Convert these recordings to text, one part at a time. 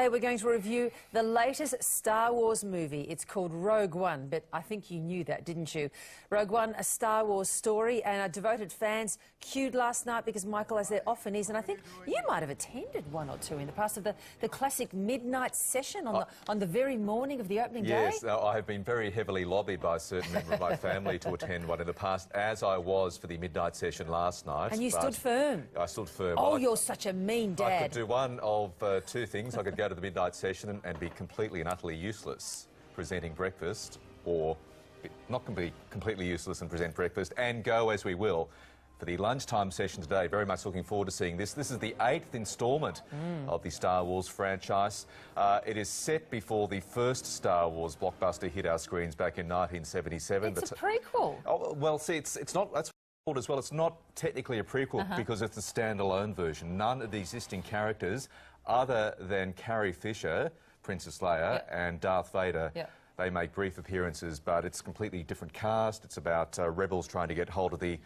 Hey, we're going to review the latest Star Wars movie. It's called Rogue One, but I think you knew that, didn't you? Rogue One, a Star Wars story, and our devoted fans queued last night because, Michael, as there often is, and I think you might have attended one or two in the past, of the classic midnight session on the very morning of the opening day. Yes, I have been very heavily lobbied by a certain member of my family to attend one in the past, as I was for the midnight session last night. And you stood firm. I stood firm. Oh, you're such a mean dad. I could do one of two things. I could go to the midnight session and be completely and utterly useless presenting breakfast, or not be completely useless and present breakfast, and go as we will for the lunchtime session today. Very much looking forward to seeing this. This is the 8th instalment of the Star Wars franchise. It is set before the first Star Wars blockbuster hit our screens back in 1977. It's a prequel. Oh, well, see, it's not... That's as well. It's not technically a prequel because it's a standalone version. None of the existing characters, other than Carrie Fisher, Princess Leia, and Darth Vader, they make brief appearances, but it's a completely different cast. It's about rebels trying to get hold of the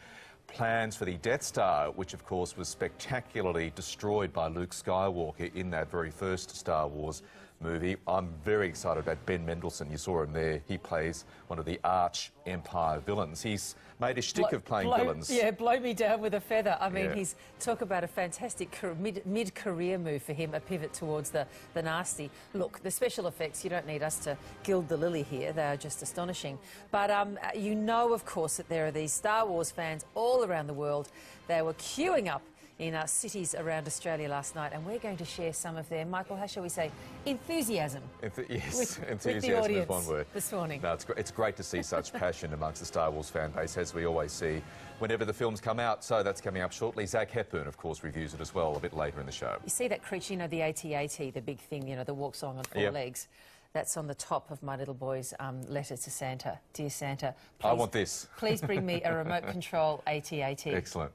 plans for the Death Star, which of course was spectacularly destroyed by Luke Skywalker in that very first Star Wars movie. I'm very excited about Ben Mendelsohn. You saw him there. He plays one of the arch Empire villains. He's made a shtick of playing villains. Yeah, blow me down with a feather. I mean, he's talk about a fantastic mid-career move for him, a pivot towards the nasty. Look, the special effects, you don't need us to gild the lily here. They are just astonishing. But you know, of course, that there are these Star Wars fans all around the world. They were queuing up in cities around Australia last night, and we're going to share some of their, Michael, how shall we say, enthusiasm. Yes, enthusiasm with the audience is one word. This morning. No, it's great to see such passion amongst the Star Wars fan base, as we always see whenever the films come out. So that's coming up shortly. Zac Hepburn, of course, reviews it as well a bit later in the show. You see that creature, you know, the AT-AT, the big thing, you know, that walks along on four legs? That's on the top of my little boy's letter to Santa. Dear Santa, please, I want this. Please bring me a remote control AT-AT. Excellent.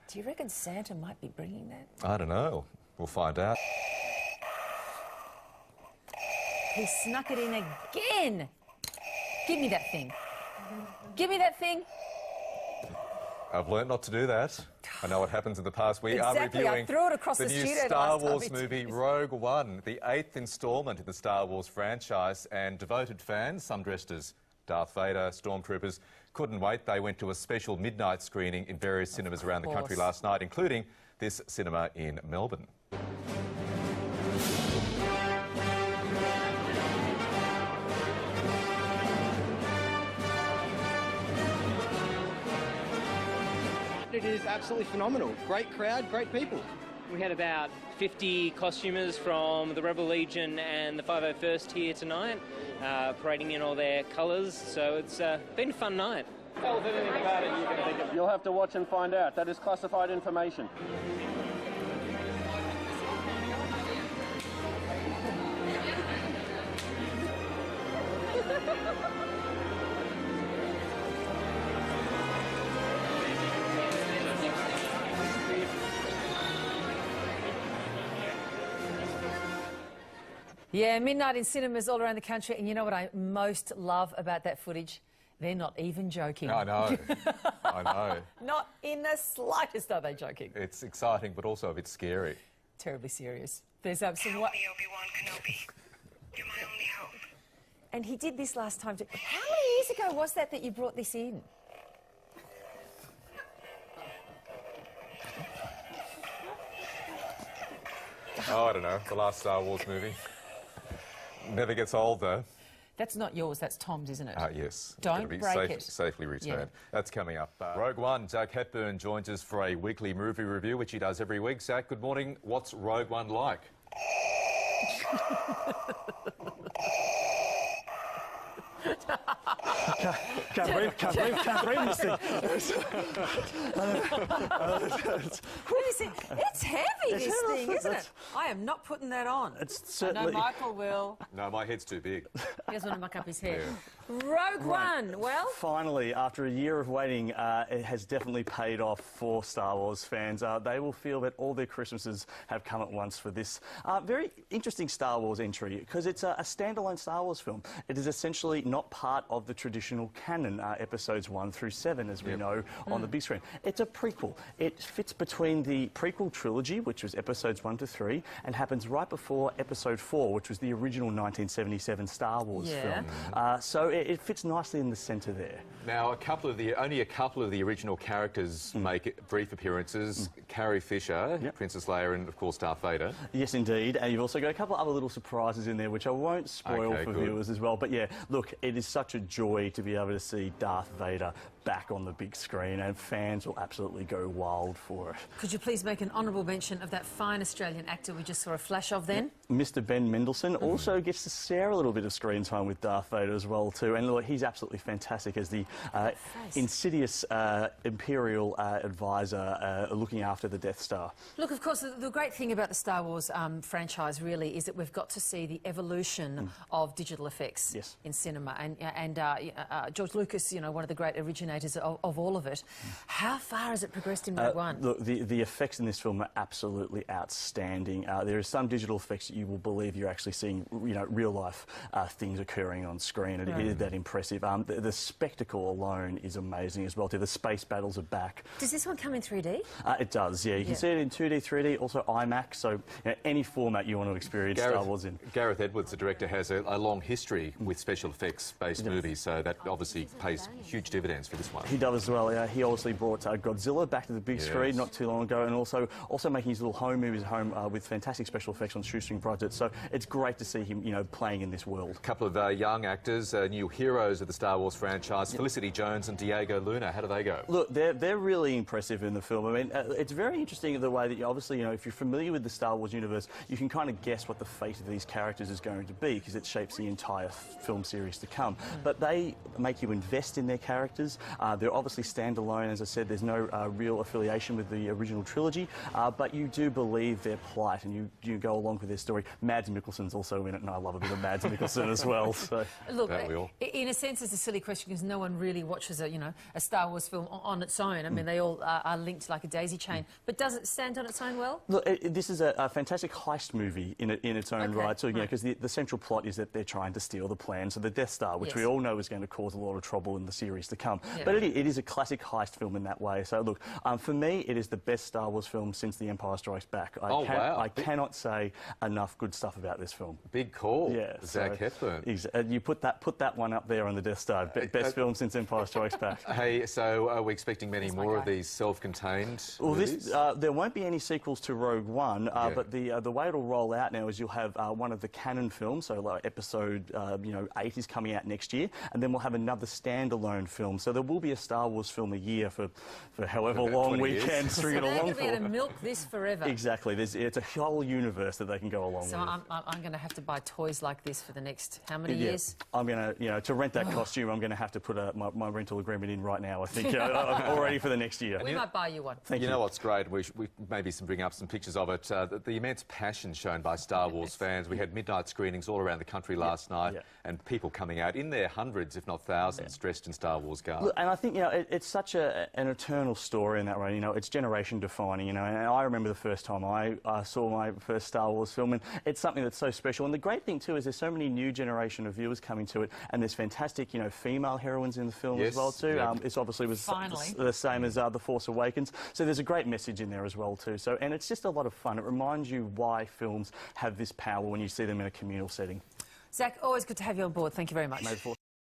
Do you reckon Santa might be bringing that? I don't know. We'll find out. He snuck it in again. Give me that thing. Give me that thing. I've learnt not to do that. I know what happens in the past. We are reviewing I threw it across the new Star Wars movie Rogue One, the 8th instalment in the Star Wars franchise, and devoted fans, some dressed as Darth Vader, stormtroopers, couldn't wait. They went to a special midnight screening in various cinemas around the country last night, including this cinema in Melbourne. It is absolutely phenomenal. Great crowd, great people. We had about 50 costumers from the Rebel Legion and the 501st here tonight, parading in all their colours, so it's been a fun night. Tell us anything about it you can think of. You'll have to watch and find out. That is classified information. Yeah, midnight in cinemas all around the country, and you know what I most love about that footage? They're not even joking. I know. I know. Not in the slightest are they joking. It's exciting, but also a bit scary. Terribly serious. There's some... Help me, Obi-Wan Kenobi. You're my only hope. And he did this last time too. How many years ago was that you brought this in? Oh, I don't know. The last Star Wars movie. Never gets old, though. That's not yours, that's Tom's, isn't it? Yes. Don't break it. Safely returned. That's coming up. Rogue One, Zac Hepburn joins us for a weekly movie review, which he does every week. Zac, good morning. What's Rogue One like? Can't breathe this thing. It's heavy, this thing, isn't it? I am not putting that on. It's certainly... I know Michael will. No, my head's too big. He doesn't want to muck up his head. Rogue One. Well, Finally, after a year of waiting, it has definitely paid off for Star Wars fans. They will feel that all their Christmases have come at once for this very interesting Star Wars entry, because it's a standalone Star Wars film. It is essentially not part of the traditional canon, episodes 1 through 7, as we know on the big screen. It's a prequel. It fits between the prequel trilogy, which was episodes 1 to 3, and happens right before episode 4, which was the original 1977 Star Wars film. So it fits nicely in the centre there. Now, only a couple of the original characters make brief appearances. Carrie Fisher, Princess Leia, and of course Darth Vader. Yes, indeed. And you've also got a couple of other little surprises in there, which I won't spoil for viewers as well. But yeah, look, it is such a joy to be able to see Darth Vader back on the big screen, and fans will absolutely go wild for it. could you please make an honourable mention of that fine Australian actor we just saw a flash of then? Mr. Ben Mendelsohn also gets to share a little bit of screen time with Darth Vader as well too, and look, he's absolutely fantastic as the insidious Imperial advisor looking after the Death Star. Look, of course, the great thing about the Star Wars franchise really is that we've got to see the evolution of digital effects in cinema, and George Lucas, you know, one of the great originators of all of it. How far has it progressed in Rogue One? Look, the effects in this film are absolutely outstanding. There are some digital effects that you will believe you're actually seeing, you know, real life things occurring on screen. It is that impressive. The spectacle alone is amazing as well too. The space battles are back. Does this one come in 3D? It does, yeah. You can see it in 2D, 3D, also IMAX, so you know, any format you want to experience Star Wars in. Gareth Edwards, the director, has a long history with special effects-based movies, so that obviously pays huge dividends for this one. He does as well. He obviously brought Godzilla back to the big screen not too long ago, and also making his little home movies at home with fantastic special effects on shoestring budgets. So it's great to see him, you know, playing in this world. A couple of young actors, new heroes of the Star Wars franchise, Felicity Jones and Diego Luna. How do they go? Look, they're really impressive in the film. I mean, it's very interesting the way that obviously, you know, if you're familiar with the Star Wars universe, you can kind of guess what the fate of these characters is going to be, because it shapes the entire film series to come. But they make you invest in their characters. They're obviously standalone, as I said. There's no real affiliation with the original trilogy, but you do believe their plight, and you go along with their story. Mads Mikkelsen's also in it, and I love a bit of Mads Mikkelsen as well. So. Look, in a sense, it's a silly question because no one really watches a Star Wars film on its own. I mean, they all are linked like a daisy chain. But does it stand on its own well? Look, this is a fantastic heist movie in its own right. So, you know, because the central plot is that they're trying to steal the plans of the Death Star, which we all know is going to cause a lot of trouble in the series to come. But it is a classic heist film in that way. So, look, for me, it is the best Star Wars film since The Empire Strikes Back. I cannot say enough good stuff about this film. Big call. Yeah, Zach Hepburn. You put that one up there on the Death Star. Best film since Empire Strikes Back. Hey, so are we expecting many more of these self-contained movies? There won't be any sequels to Rogue One, but the way it'll roll out now is you'll have one of the canon films, so like episode 8 is coming out next year, and then we'll have another standalone film. So there will be a Star Wars film a year for however long we can string it along for. They're going to be able to milk this forever. Exactly. It's a whole universe that they can go along with. So I'm going to have to buy toys like this for the next how many years? I'm going to, to rent that costume, I'm going to have to put my rental agreement in right now, I think, already for the next year. We might buy you one. Thank you. You know what's great? We maybe bring up some pictures of it. The immense passion shown by Star Wars fans. We had midnight screenings all around the country last night, and people coming out in their hundreds, if not thousands, dressed in Star Wars garb. Look, and I think, it's such an eternal story in that way. It's generation defining, and I remember the first time I saw my first Star Wars film, and it's something that's so special. And the great thing too is there's so many new generation of viewers coming to it, and there's fantastic, female heroines in the film as well too. It's obviously was the same as The Force Awakens, so there's a great message in there as well too. So, and it's just a lot of fun. It reminds you why films have this power when you see them in a communal setting. Zach, always good to have you on board. Thank you very much.